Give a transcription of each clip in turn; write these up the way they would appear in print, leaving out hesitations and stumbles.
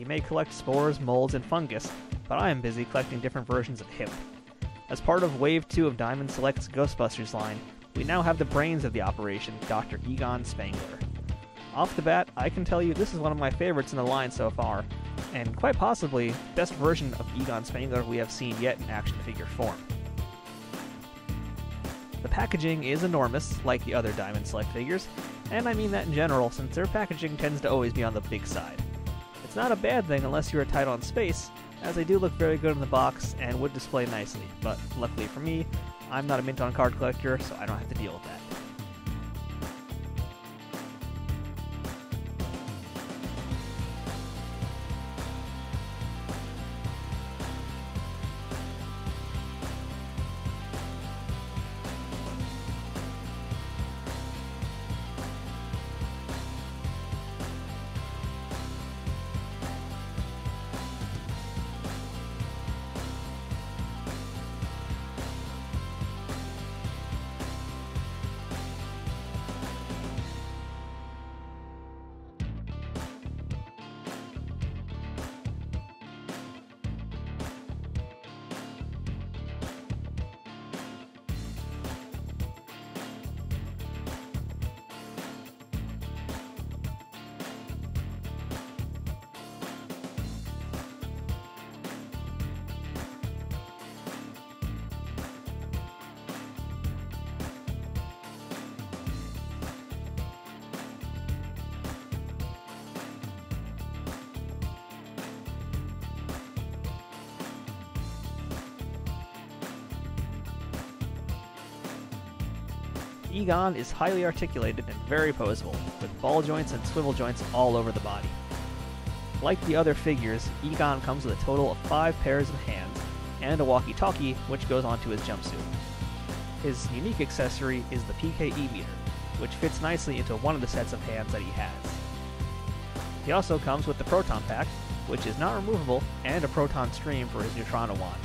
He may collect spores, molds, and fungus, but I am busy collecting different versions of him. As part of Wave 2 of Diamond Select's Ghostbusters line, we now have the brains of the operation, Dr. Egon Spengler. Off the bat, I can tell you this is one of my favorites in the line so far, and quite possibly the best version of Egon Spengler we have seen yet in action figure form. The packaging is enormous, like the other Diamond Select figures, and I mean that in general since their packaging tends to always be on the big side. It's not a bad thing unless you're tight on space, as they do look very good in the box and would display nicely, but luckily for me, I'm not a mint-on card collector, so I don't have to deal with that. Egon is highly articulated and very posable, with ball joints and swivel joints all over the body. Like the other figures, Egon comes with a total of 5 pairs of hands, and a walkie-talkie which goes onto his jumpsuit. His unique accessory is the PKE meter, which fits nicely into one of the sets of hands that he has. He also comes with the proton pack, which is not removable, and a proton stream for his Neutrino wand.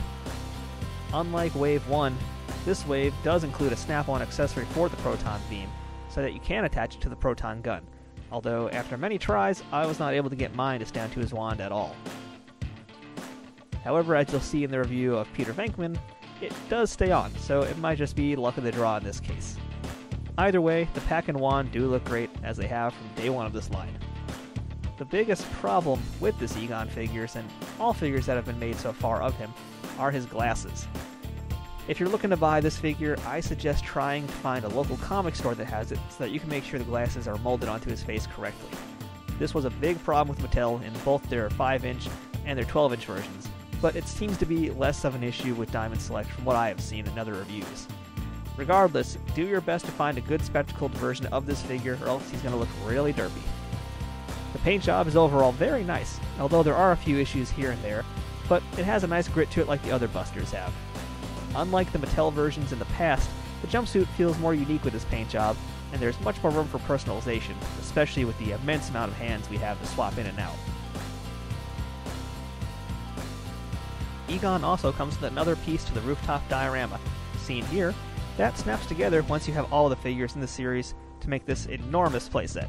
Unlike Wave 1, this wave does include a snap-on accessory for the proton beam, so that you can attach it to the proton gun, although after many tries, I was not able to get mine to stand to his wand at all. However, as you'll see in the review of Peter Venkman, it does stay on, so it might just be luck of the draw in this case. Either way, the pack and wand do look great, as they have from day one of this line. The biggest problem with this Egon figures, and all figures that have been made so far of him, are his glasses. If you're looking to buy this figure, I suggest trying to find a local comic store that has it so that you can make sure the glasses are molded onto his face correctly. This was a big problem with Mattel in both their 5-inch and their 12-inch versions, but it seems to be less of an issue with Diamond Select from what I have seen in other reviews. Regardless, do your best to find a good spectacled version of this figure or else he's going to look really derpy. The paint job is overall very nice, although there are a few issues here and there, but it has a nice grit to it like the other Busters have. Unlike the Mattel versions in the past, the jumpsuit feels more unique with this paint job, and there's much more room for personalization, especially with the immense amount of hands we have to swap in and out. Egon also comes with another piece to the rooftop diorama, seen here, that snaps together once you have all the figures in the series to make this enormous playset.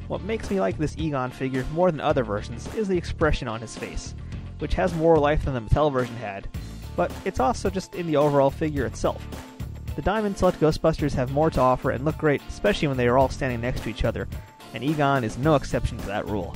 What makes me like this Egon figure more than other versions is the expression on his face, which has more life than the Mattel version had, but it's also just in the overall figure itself. The Diamond Select Ghostbusters have more to offer and look great, especially when they are all standing next to each other, and Egon is no exception to that rule.